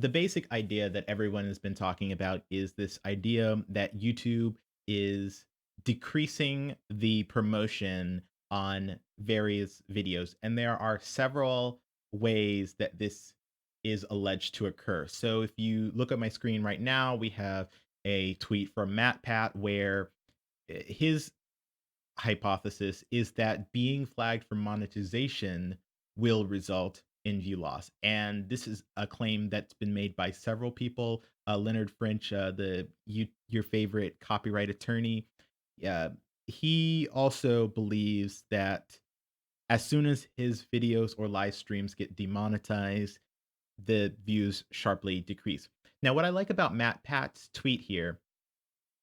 The basic idea that everyone has been talking about is this idea that YouTube is decreasing the promotion on various videos. And there are several ways that this is alleged to occur. So if you look at my screen right now, we have a tweet from Matt Pat where his hypothesis is that being flagged for monetization will result in view loss. And this is a claim that's been made by several people. Leonard French, your favorite copyright attorney, uh, he also believes that as soon as his videos or live streams get demonetized, the views sharply decrease. Now, what I like about Matt Pat's tweet here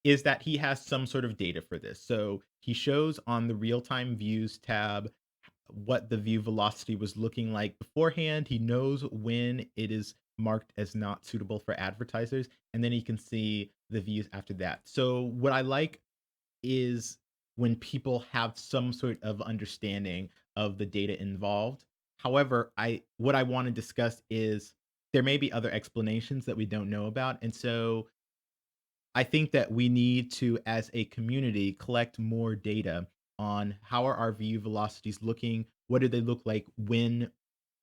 is that he has some sort of data for this. So he shows on the real time views tab what the view velocity was looking like beforehand. He knows when it is marked as not suitable for advertisers, and then he can see the views after that. So what I like is when people have some sort of understanding of the data involved. However, I what I want to discuss is there may be other explanations that we don't know about. And so I think that we need to, as a community, collect more data on how are our view velocities looking? What do they look like when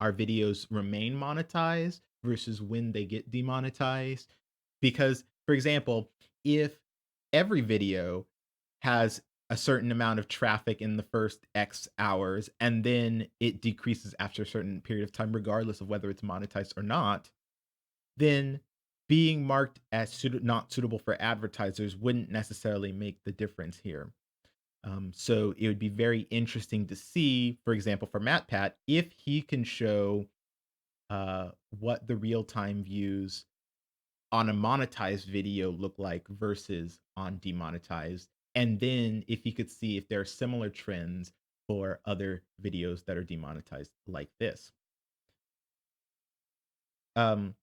our videos remain monetized versus when they get demonetized? Because, for example, if every video has a certain amount of traffic in the first X hours and then it decreases after a certain period of time, regardless of whether it's monetized or not, then being marked as not suitable for advertisers wouldn't necessarily make the difference here. So it would be very interesting to see, for example, for MatPat, if he can show what the real time views on a monetized video look like versus on demonetized. And then if he could see if there are similar trends for other videos that are demonetized like this. Um,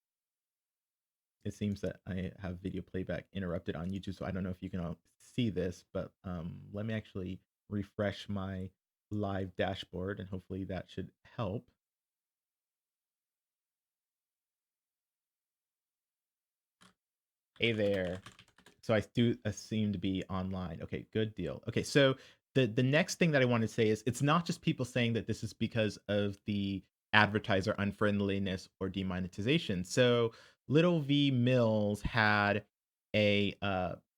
It seems that I have video playback interrupted on YouTube, so I don't know if you can all see this, but let me actually refresh my live dashboard, and hopefully that should help. Hey there. So I do seem to be online. Okay, good deal. Okay, so the next thing that I want to say is it's not just people saying that this is because of the advertiser unfriendliness or demonetization. So Little V Mills had a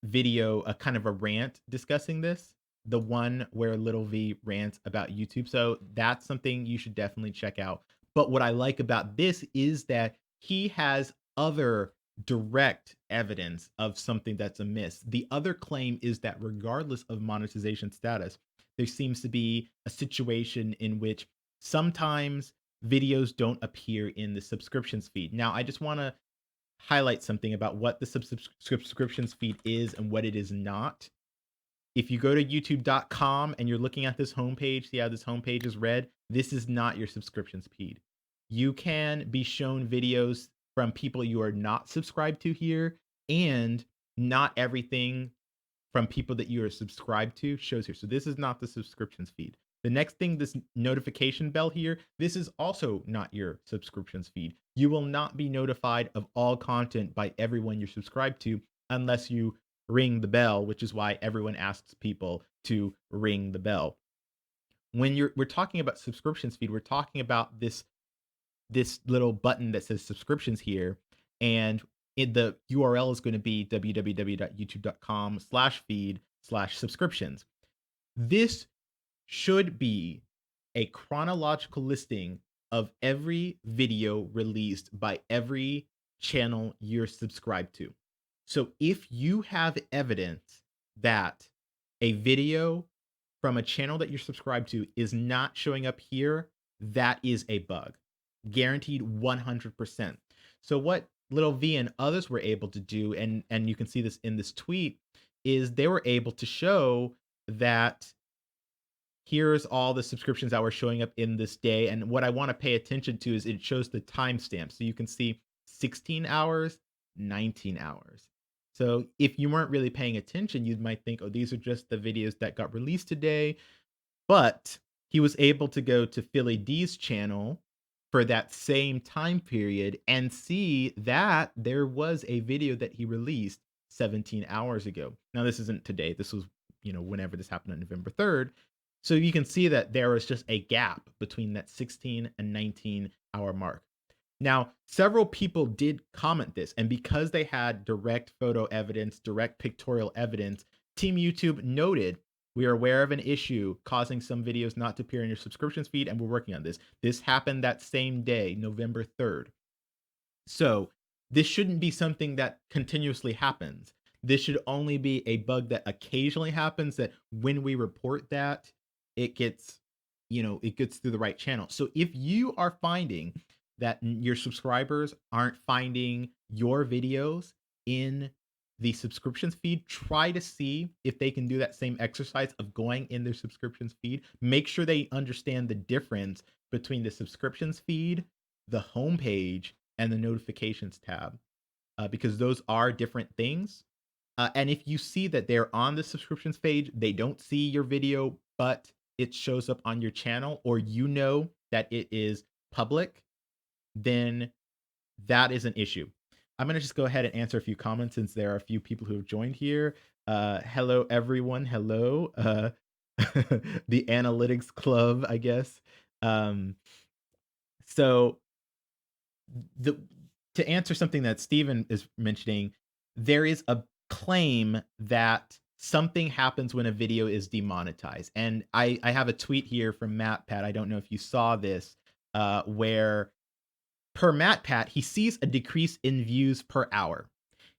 video, a kind of a rant discussing this. The one where Little V rants about YouTube. So that's something you should definitely check out. But what I like about this is that he has other direct evidence of something that's amiss. The other claim is that regardless of monetization status, there seems to be a situation in which sometimes videos don't appear in the subscriptions feed. Now, I just want to highlight something about what the subscriptions feed is and what it is not. If you go to youtube.com and you're looking at this homepage, see how this homepage is red? This is not your subscriptions feed. You can be shown videos from people you are not subscribed to here, and not everything from people that you are subscribed to shows here. So this is not the subscriptions feed. The next thing, this notification bell here, this is also not your subscriptions feed. You will not be notified of all content by everyone you're subscribed to unless you ring the bell, which is why everyone asks people to ring the bell. When we're talking about subscriptions feed, we're talking about this little button that says subscriptions here, and the URL is going to be www.youtube.com/feed/subscriptions. This should be a chronological listing of every video released by every channel you're subscribed to. So if you have evidence that a video from a channel that you're subscribed to is not showing up here, that is a bug. Guaranteed 100%. So what Little V and others were able to do, and you can see this in this tweet, is they were able to show that here's all the subscriptions that were showing up in this day. And what I want to pay attention to is it shows the timestamp. So you can see 16 hours, 19 hours. So if you weren't really paying attention, you might think, oh, these are just the videos that got released today. But he was able to go to Philly D's channel for that same time period and see that there was a video that he released 17 hours ago. Now, this isn't today. This was, whenever this happened on November 3rd. So you can see that there was just a gap between that 16 and 19-hour mark. Now, several people did comment this, and because they had direct photo evidence, direct pictorial evidence, Team YouTube noted, "We are aware of an issue causing some videos not to appear in your subscriptions feed, and we're working on this." This happened that same day, November 3rd. So, this shouldn't be something that continuously happens. This should only be a bug that occasionally happens, that when we report that, it gets, it gets through the right channel. So if you are finding that your subscribers aren't finding your videos in the subscriptions feed, try to see if they can do that same exercise of going in their subscriptions feed. Make sure they understand the difference between the subscriptions feed, the homepage, and the notifications tab, because those are different things. And if you see that they're on the subscriptions page, they don't see your video, but it shows up on your channel, or that it is public, then that is an issue. I'm gonna just go ahead and answer a few comments since there are a few people who have joined here. Hello, everyone. Hello. The analytics club, I guess. Um, so the to answer something that Steven is mentioning, there is a claim that something happens when a video is demonetized. And I have a tweet here from MatPat. I don't know if you saw this, where per MatPat, he sees a decrease in views per hour.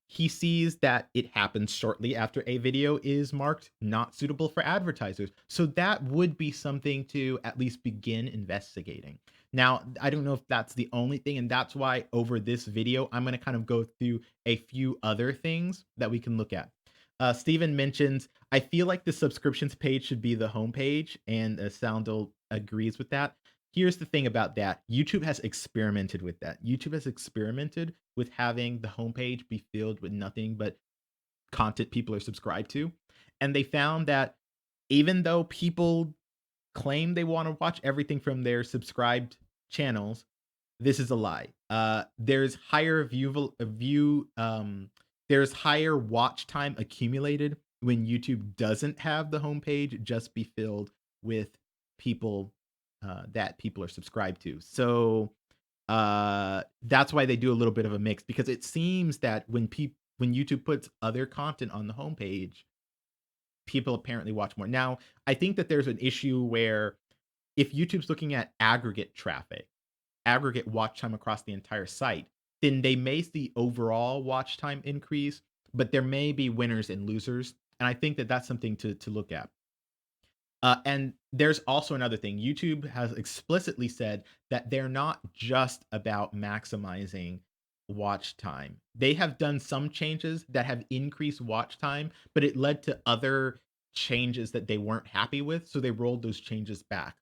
He sees that it happens shortly after a video is marked not suitable for advertisers. So that would be something to at least begin investigating. Now, I don't know if that's the only thing, and that's why over this video, I'm going to kind of go through a few other things that we can look at. Steven mentions, I feel like the subscriptions page should be the homepage, and Soundle agrees with that. Here's the thing about that. YouTube has experimented with that. YouTube has experimented with having the homepage be filled with nothing but content people are subscribed to. And they found that even though people claim they want to watch everything from their subscribed channels, this is a lie. There's higher watch time accumulated when YouTube doesn't have the homepage just be filled with people that people are subscribed to. So that's why they do a little bit of a mix, because it seems that when YouTube puts other content on the homepage, people apparently watch more. Now, I think that there's an issue where if YouTube's looking at aggregate traffic, aggregate watch time across the entire site, then they may see overall watch time increase, but there may be winners and losers. And I think that that's something to look at. And there's also another thing. YouTube has explicitly said that they're not just about maximizing watch time. They have done some changes that have increased watch time, but it led to other changes that they weren't happy with, so they rolled those changes back.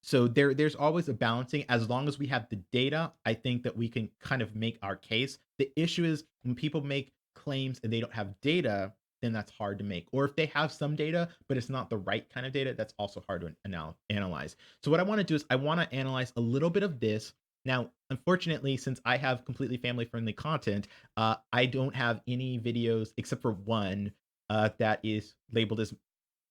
So there's always a balancing. As long as we have the data, I think that we can kind of make our case. The issue is when people make claims and they don't have data, then that's hard to make. Or if they have some data, but it's not the right kind of data, that's also hard to analyze. So what I want to do is I want to analyze a little bit of this. Now, unfortunately, since I have completely family-friendly content, I don't have any videos except for one that is labeled as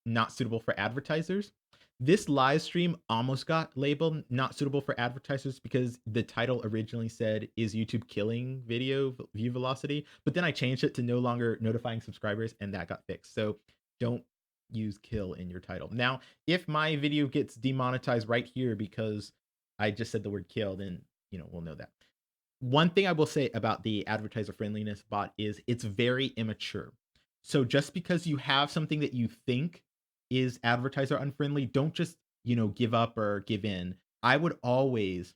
not suitable for advertisers. This live stream almost got labeled not suitable for advertisers because the title originally said, "Is YouTube killing video view velocity?" But then I changed it to no longer notifying subscribers, and that got fixed. So don't use kill in your title. Now, if my video gets demonetized right here because I just said the word kill, then we'll know that. One thing I will say about the advertiser friendliness bot is it's very immature. So just because you have something that you think is advertiser unfriendly, don't just, give up or give in. I would always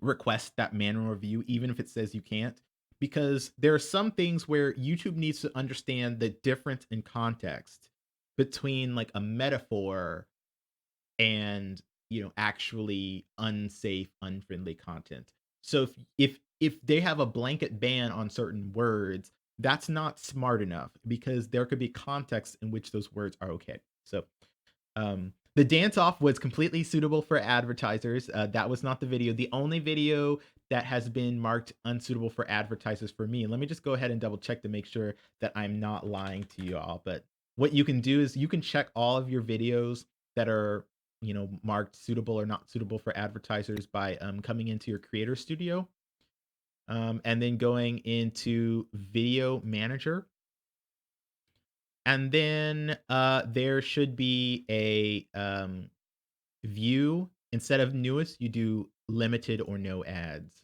request that manual review, even if it says you can't, because there are some things where YouTube needs to understand the difference in context between like a metaphor and actually unsafe, unfriendly content. So if they have a blanket ban on certain words, that's not smart enough, because there could be contexts in which those words are okay. So The dance off was completely suitable for advertisers. That was not the video. The only video that has been marked unsuitable for advertisers for me. Let me just go ahead and double check to make sure that I'm not lying to you all. But what you can do is you can check all of your videos that are, marked suitable or not suitable for advertisers by coming into your creator studio, and then going into video manager. And then there should be a view. Instead of newest, you do limited or no ads.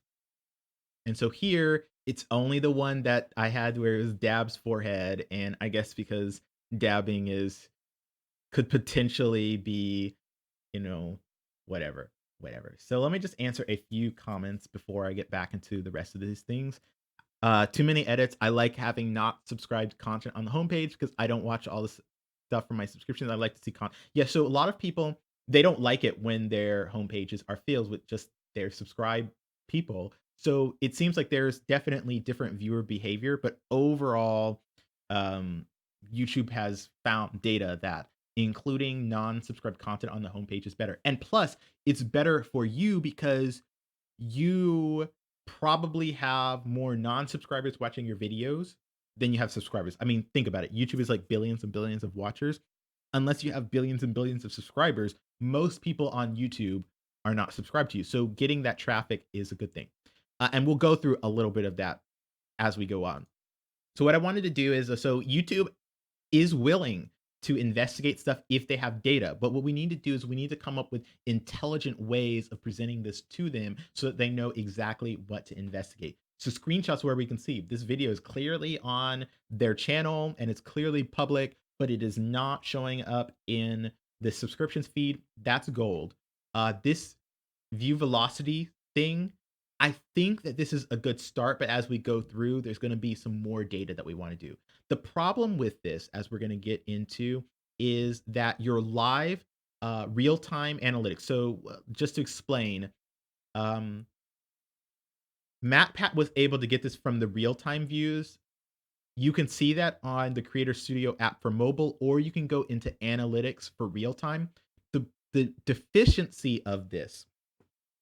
And so here, it's only the one that I had where it was Dab's forehead, and I guess because dabbing is could potentially be, you know, whatever, whatever. So let me just answer a few comments before I get back into the rest of these things. Too many edits. I like having not subscribed content on the homepage because I don't watch all this stuff from my subscriptions. I like to see content. Yeah, so a lot of people they don't like it when their homepages are filled with just their subscribed people. So it seems like there's definitely different viewer behavior, but overall, um, YouTube has found data that including non-subscribed content on the homepage is better. And plus, it's better for you because you probably have more non-subscribers watching your videos than you have subscribers. I mean, think about it. YouTube is like billions and billions of watchers. Unless you have billions and billions of subscribers, most people on YouTube are not subscribed to you. So getting that traffic is a good thing. And we'll go through a little bit of that as we go on. So what I wanted to do is so YouTube is willing to investigate stuff if they have data. But what we need to do is we need to come up with intelligent ways of presenting this to them so that they know exactly what to investigate. So screenshots where we can see this video is clearly on their channel and it's clearly public, but it is not showing up in the subscriptions feed. That's gold. This view velocity thing, I think that this is a good start, but as we go through, there's going to be some more data that we want to do. The problem with this, as we're going to get into, is that your live real time analytics. So, just to explain, um, MatPat was able to get this from the real time views. You can see that on the Creator Studio app for mobile, or you can go into analytics for real time. The deficiency of this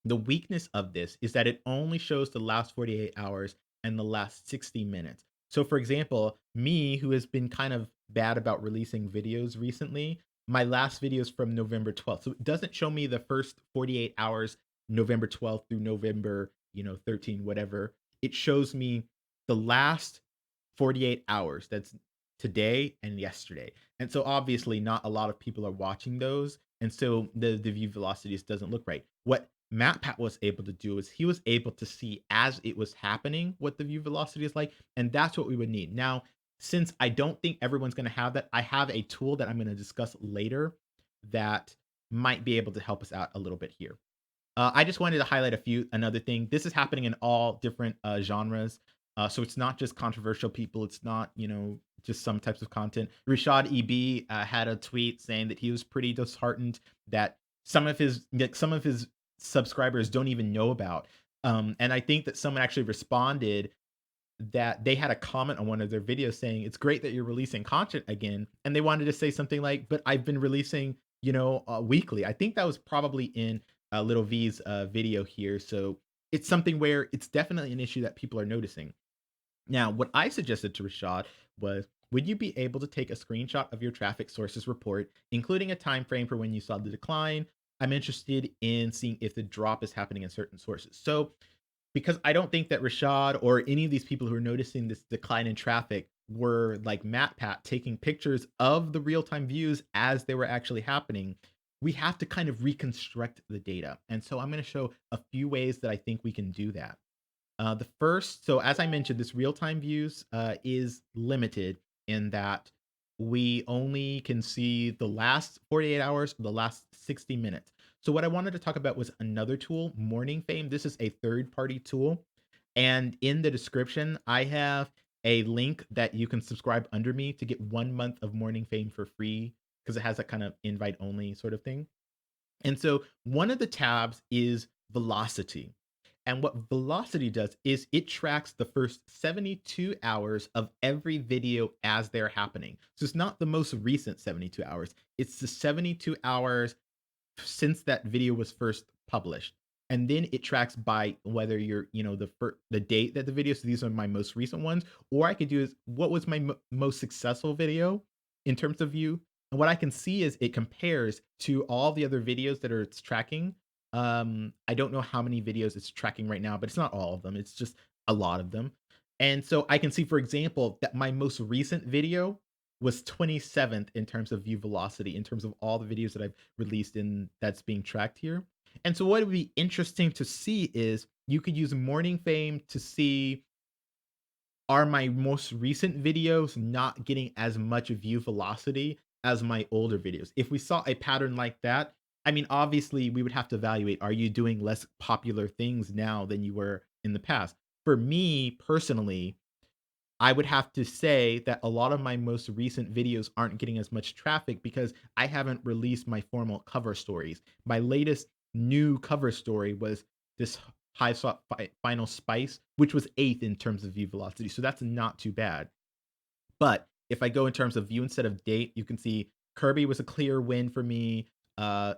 the weakness of this is that it only shows the last 48 hours and the last 60 minutes. So, for example, me, who has been kind of bad about releasing videos recently, my last video is from November 12th. So it doesn't show me the first 48 hours, November 12th through November, 13, whatever. It shows me the last 48 hours. That's today and yesterday. And so obviously not a lot of people are watching those. And so the view velocity just doesn't look right. What MatPat was able to do is he was able to see as it was happening what the view velocity is like, and that's what we would need. Now, since I don't think everyone's going to have that, I have a tool that I'm going to discuss later that might be able to help us out a little bit here. I just wanted to highlight another thing. This is happening in all different genres. So it's not just controversial people. It's not, just some types of content. Rashad EB had a tweet saying that he was pretty disheartened that some of his subscribers don't even know about. And I think that someone actually responded that they had a comment on one of their videos saying, "It's great that you're releasing content again." And they wanted to say something like, "But I've been releasing, weekly." I think that was probably in Little V's video here. So it's something where it's definitely an issue that people are noticing. Now, what I suggested to Rashad was, would you be able to take a screenshot of your traffic sources report, including a time frame for when you saw the decline? I'm interested in seeing if the drop is happening in certain sources. So because I don't think that Rashad or any of these people who are noticing this decline in traffic were like MatPat taking pictures of the real time views as they were actually happening. We have to kind of reconstruct the data. And so I'm going to show a few ways that I think we can do that. The first, so as I mentioned, this real time views is limited in that we only can see the last 48 hours, the last 60 minutes. So what I wanted to talk about was another tool, Morning Fame. This is a third-party tool. And in the description, I have a link that you can subscribe under me to get 1 month of Morning Fame for free because it has that kind of invite only sort of thing. And so one of the tabs is velocity. And what velocity does is it tracks the first 72 hours of every video as they're happening. So it's not the most recent 72 hours. It's the 72 hours since that video was first published. And then it tracks by whether you're, the date that the video. So these are my most recent ones. Or I could do is what was my most successful video in terms of view. And what I can see is it compares to all the other videos that it's tracking. I don't know how many videos it's tracking right now, but it's not all of them. It's just a lot of them. And so I can see, for example, that my most recent video was 27th in terms of view velocity, in terms of all the videos that I've released in that's being tracked here. And so what would be interesting to see is you could use morning fame to see, are my most recent videos not getting as much view velocity as my older videos? If we saw a pattern like that, I mean, obviously we would have to evaluate, are you doing less popular things now than you were in the past? For me personally, I would have to say that a lot of my most recent videos aren't getting as much traffic because I haven't released my formal cover stories. My latest new cover story was this High Swap Final Spice, which was eighth in terms of view velocity. So that's not too bad. But if I go in terms of view instead of date, you can see Kirby was a clear win for me. Uh,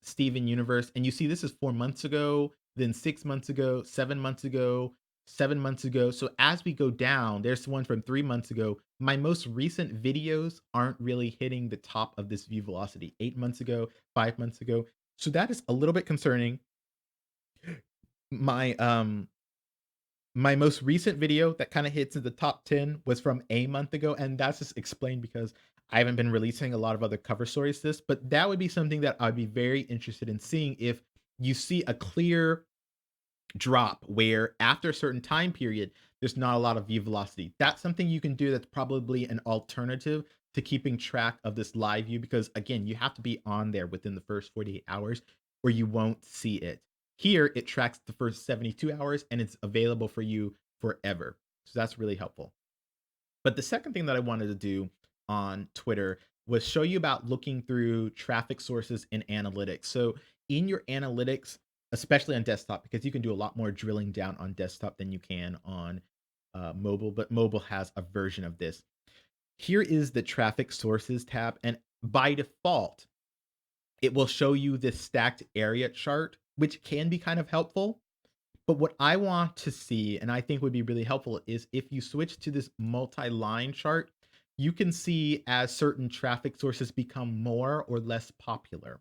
Steven Universe, and you see this is 4 months ago, then 6 months ago, 7 months ago, 7 months ago. So as we go down, there's one from 3 months ago. My most recent videos aren't really hitting the top of this view velocity. 8 months ago, 5 months ago. So that is a little bit concerning. My most recent video that kinda hits in the top 10 was from a month ago, and that's just explained because I haven't been releasing a lot of other cover stories this, but that would be something that I'd be very interested in seeing if you see a clear drop where after a certain time period, there's not a lot of view velocity. That's something you can do that's probably an alternative to keeping track of this live view because again, you have to be on there within the first 48 hours or you won't see it. Here, it tracks the first 72 hours and it's available for you forever. So that's really helpful. But the second thing that I wanted to do on Twitter was show you about looking through traffic sources in analytics. So in your analytics, especially on desktop, because you can do a lot more drilling down on desktop than you can on mobile, but mobile has a version of this. Here is the traffic sources tab, and by default, it will show you this stacked area chart, which can be kind of helpful. But what I want to see, and I think would be really helpful, is if you switch to this multi-line chart, you can see as certain traffic sources become more or less popular.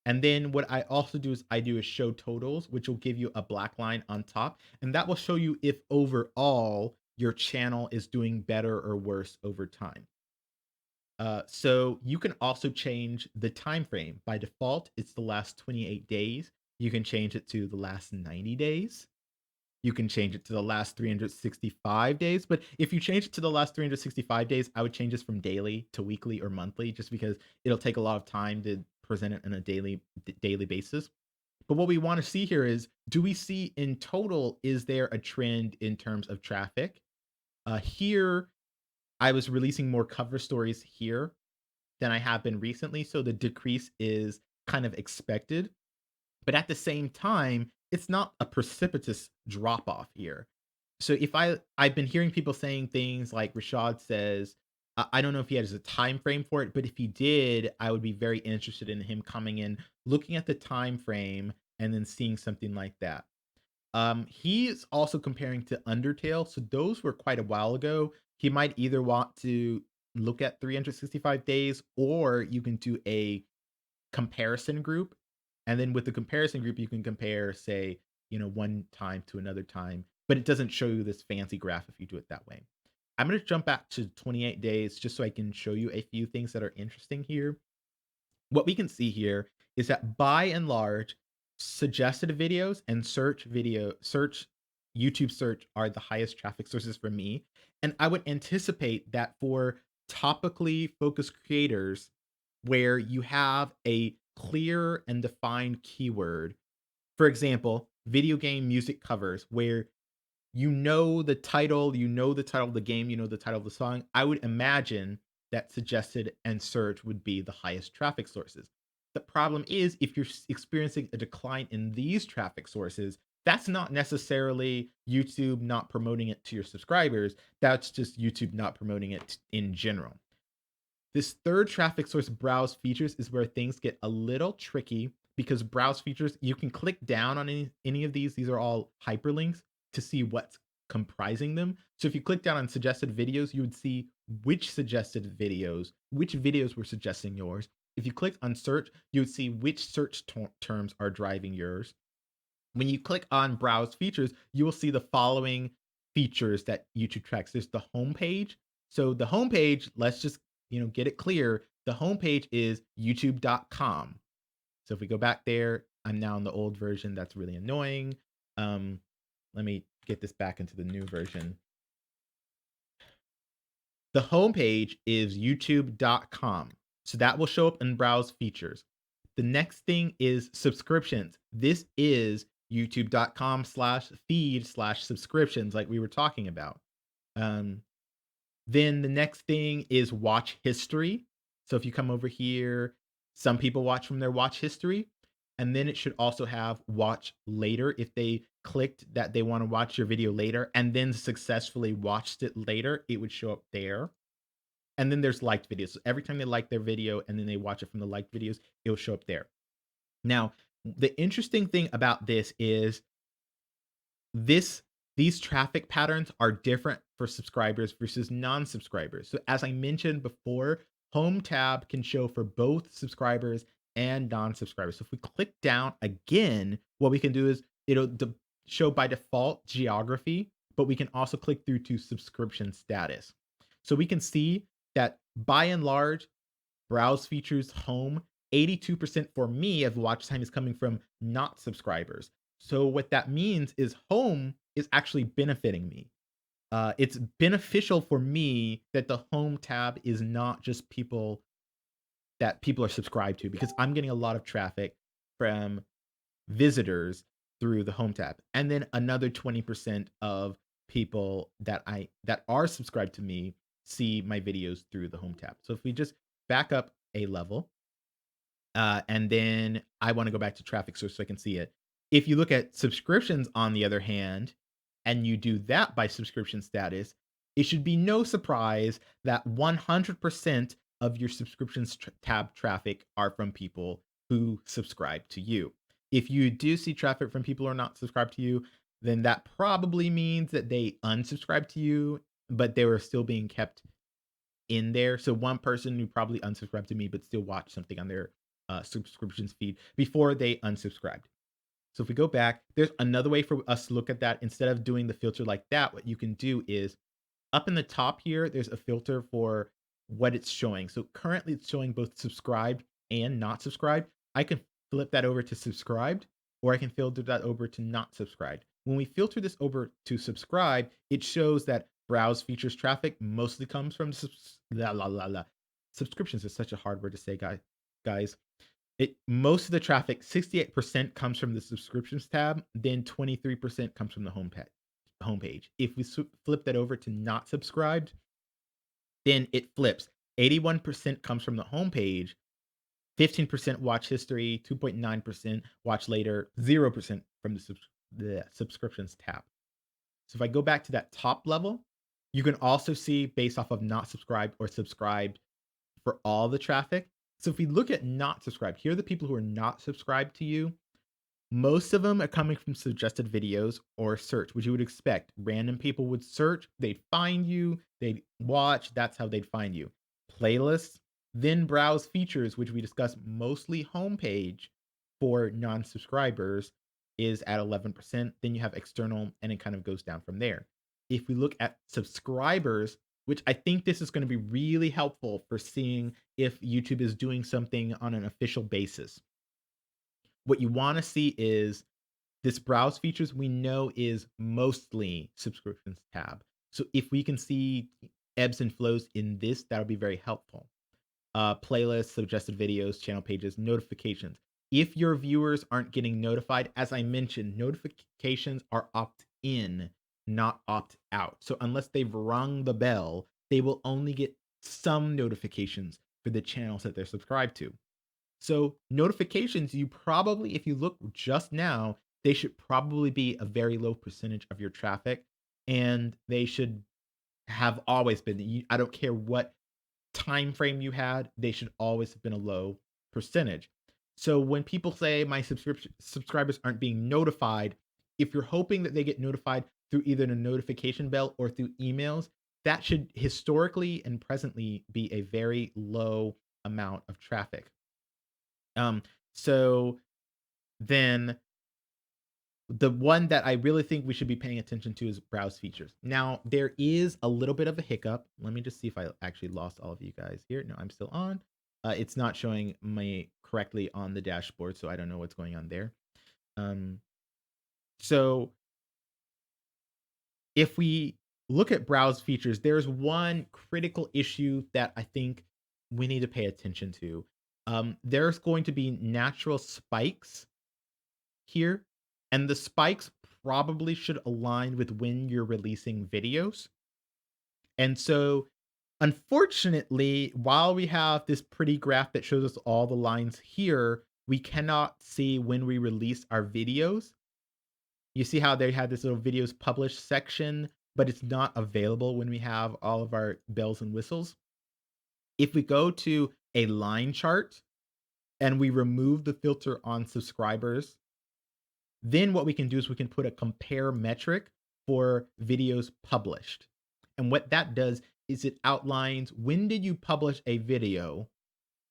And then what I also do is I do a show totals, which will give you a black line on top, and that will show you if overall your channel is doing better or worse over time. So you can also change the time frame. By default, it's the last 28 days. You can change it to the last 90 days. You can change it to the last 365 days, but if you change it to the last 365 days, I would change this from daily to weekly or monthly just because it'll take a lot of time to present it on a daily basis. But what we wanna see here is, do we see in total, is there a trend in terms of traffic? Here, I was releasing more cover stories here than I have been recently, so the decrease is kind of expected. But at the same time, it's not a precipitous drop off here. So if I've been hearing people saying things like Rashad says, I don't know if he has a time frame for it, but if he did, I would be very interested in him coming in, looking at the time frame, and then seeing something like that. He's also comparing to Undertale, so those were quite a while ago. He might either want to look at 365 days, or you can do a comparison group. And then with the comparison group, you can compare, say, one time to another time, but it doesn't show you this fancy graph if you do it that way. I'm going to jump back to 28 days just so I can show you a few things that are interesting here. What we can see here is that by and large, suggested videos and search YouTube search are the highest traffic sources for me. And I would anticipate that for topically focused creators where you have a clear and defined keyword, for example, video game music covers where you know the title of the game, you know the title of the song. I would imagine that suggested and search would be the highest traffic sources. The problem is if you're experiencing a decline in these traffic sources, That's not necessarily YouTube not promoting it to your subscribers. That's just YouTube not promoting it in general. This third traffic source, browse features, is where things get a little tricky because browse features, you can click down on any of these. These are all hyperlinks to see what's comprising them. So if you click down on suggested videos, you would see which videos were suggesting yours. If you click on search, you would see which search terms are driving yours. When you click on browse features, you will see the following features that YouTube tracks. There's the homepage. So the homepage, let's just, get it clear. The homepage is youtube.com. So if we go back there, I'm now in the old version. That's really annoying. Um, Let me get this back into the new version. The homepage is youtube.com. So that will show up in browse features. The next thing is subscriptions. This is youtube.com/feed/subscriptions, like we were talking about. Um, then the next thing is watch history. So if you come over here, some people watch from their watch history. And then it should also have watch later if they clicked that they want to watch your video later and then successfully watched it later, it would show up there. And then there's liked videos. So every time they like their video and then they watch it from the liked videos, it'll show up there. Now, the interesting thing about this is this these traffic patterns are different for subscribers versus non-subscribers. So as I mentioned before, home tab can show for both subscribers and non-subscribers. So if we click down again, what we can do is it'll show by default geography, but we can also click through to subscription status. So we can see that by and large, browse features home, 82% for me of watch time is coming from not subscribers. So what that means is home is actually benefiting me. It's beneficial for me that the home tab is not just people are subscribed to because I'm getting a lot of traffic from visitors through the home tab. And then another 20% of people that are subscribed to me see my videos through the home tab. So if we just back up a level, and then I want to go back to traffic source so I can see it. If you look at subscriptions, on the other hand, and you do that by subscription status, it should be no surprise that 100% of your subscriptions tab traffic are from people who subscribe to you. If you do see traffic from people who are not subscribed to you, then that probably means that they unsubscribed to you, but they were still being kept in there. So one person who probably unsubscribed to me but still watched something on their subscriptions feed before they unsubscribed. So if we go back, there's another way for us to look at that. Instead of doing the filter like that, what you can do is up in the top here, there's a filter for what it's showing. So currently it's showing both subscribed and not subscribed. I can flip that over to subscribed, or I can filter that over to not subscribed. When we filter this over to subscribe, it shows that browse features traffic mostly comes from subscriptions is such a hard word to say, guys. Most of the traffic, 68% comes from the subscriptions tab, then 23% comes from the homepage. If we flip that over to not subscribed, then it flips. 81% comes from the homepage, 15% watch history, 2.9% watch later, 0% from the subscriptions tab. So if I go back to that top level, you can also see based off of not subscribed or subscribed for all the traffic. So if we look at not subscribed, here are the people who are not subscribed to you. Most of them are coming from suggested videos or search, which you would expect. Random people would search, they'd find you, they'd watch, that's how they'd find you. Playlists, then browse features, which we discussed mostly homepage for non-subscribers is at 11%. Then you have external and it kind of goes down from there. If we look at subscribers, which I think this is going to be really helpful for seeing if YouTube is doing something on an official basis. What you want to see is this browse features we know is mostly subscriptions tab. So if we can see ebbs and flows in this, that'll be very helpful. Playlists, suggested videos, channel pages, notifications. If your viewers aren't getting notified, as I mentioned, notifications are opt-in, not opt-out. So unless they've rung the bell, they will only get some notifications for the channels that they're subscribed to. So notifications, you probably, if you look just now, they should probably be a very low percentage of your traffic, and they should have always been. I don't care what time frame you had, they should always have been a low percentage. So when people say my subscribers aren't being notified, if you're hoping that they get notified through either the notification bell or through emails, that should historically and presently be a very low amount of traffic. Um, so then the one that I really think we should be paying attention to is browse features. Now, there is a little bit of a hiccup. Let me just see if I actually lost all of you guys here. No, I'm still on. It's not showing me correctly on the dashboard, so I don't know what's going on there. Um, so if we look at browse features, there's one critical issue that I think we need to pay attention to. There's going to be natural spikes here, and the spikes probably should align with when you're releasing videos. And so, unfortunately, while we have this pretty graph that shows us all the lines here, we cannot see when we release our videos. You see how they had this little videos published section, but it's not available when we have all of our bells and whistles. If we go to a line chart and we remove the filter on subscribers, then what we can do is we can put a compare metric for videos published. And what that does is it outlines when did you publish a video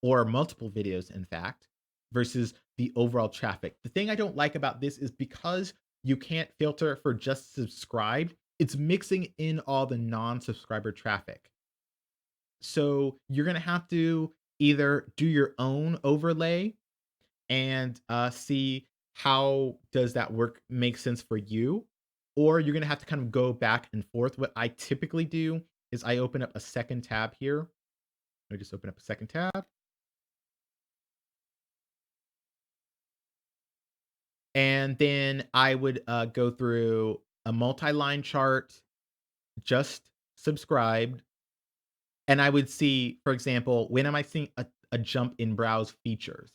or multiple videos, in fact, versus the overall traffic. The thing I don't like about this is because you can't filter for just subscribed, it's mixing in all the non-subscriber traffic. So you're going to have to either do your own overlay and see how does that work make sense for you, or you're gonna have to kind of go back and forth. What I typically do is I open up a second tab here. I just open up a second tab, and then I would go through a multi-line chart, just subscribed, and I would see, for example, when am I seeing a jump in browse features?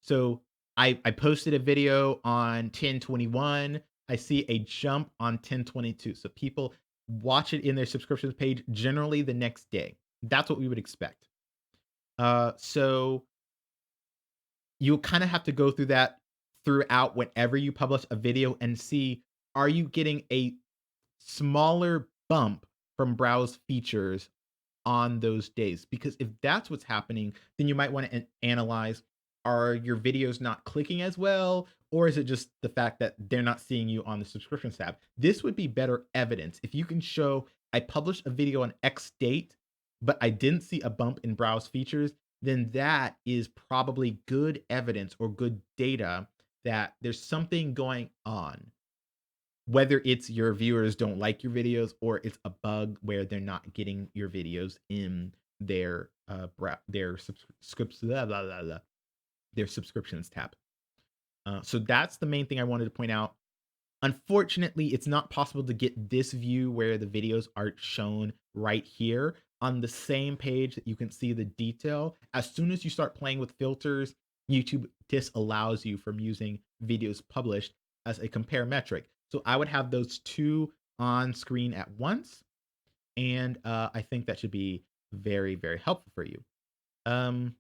So I posted a video on 10/21. I see a jump on 10/22. So people watch it in their subscriptions page generally the next day. That's what we would expect. So you kind of have to go through that throughout whenever you publish a video and see, are you getting a smaller bump from browse features on those days? Because if that's what's happening, then you might want to analyze, are your videos not clicking as well? Or is it just the fact that they're not seeing you on the subscriptions tab? This would be better evidence. If you can show I published a video on X date, but I didn't see a bump in browse features, then that is probably good evidence or good data that there's something going on, whether it's your viewers don't like your videos or it's a bug where they're not getting your videos in their their subscriptions tab. So that's the main thing I wanted to point out. Unfortunately, it's not possible to get this view where the videos are shown right here on the same page that you can see the detail. As soon as you start playing with filters, YouTube disallows you from using videos published as a compare metric. So I would have those two on screen at once, and I think that should be very, very helpful for you. Um,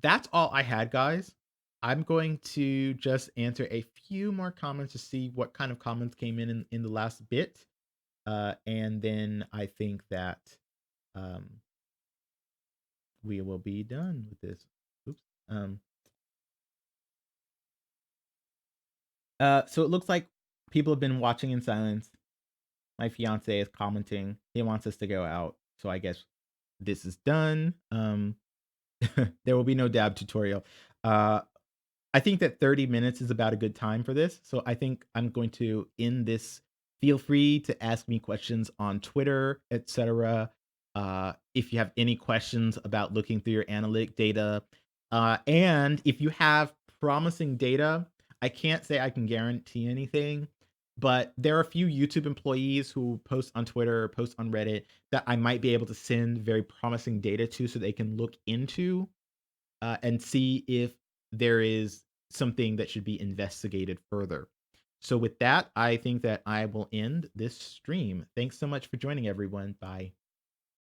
that's all I had, guys. I'm going to just answer a few more comments to see what kind of comments came in the last bit. And then I think that um, we will be done with this. Oops. Um, so it looks like people have been watching in silence. My fiance is commenting. He wants us to go out. So I guess this is done. There will be no dab tutorial. Uh, I think that 30 minutes is about a good time for this. So I think I'm going to end this. Feel free to ask me questions on Twitter, etc. If you have any questions about looking through your analytic data. And if you have promising data, I can't say I can guarantee anything, but there are a few YouTube employees who post on Twitter, post on Reddit that I might be able to send very promising data to so they can look into and see if there is something that should be investigated further. So with that, I think that I will end this stream. Thanks so much for joining, everyone. Bye.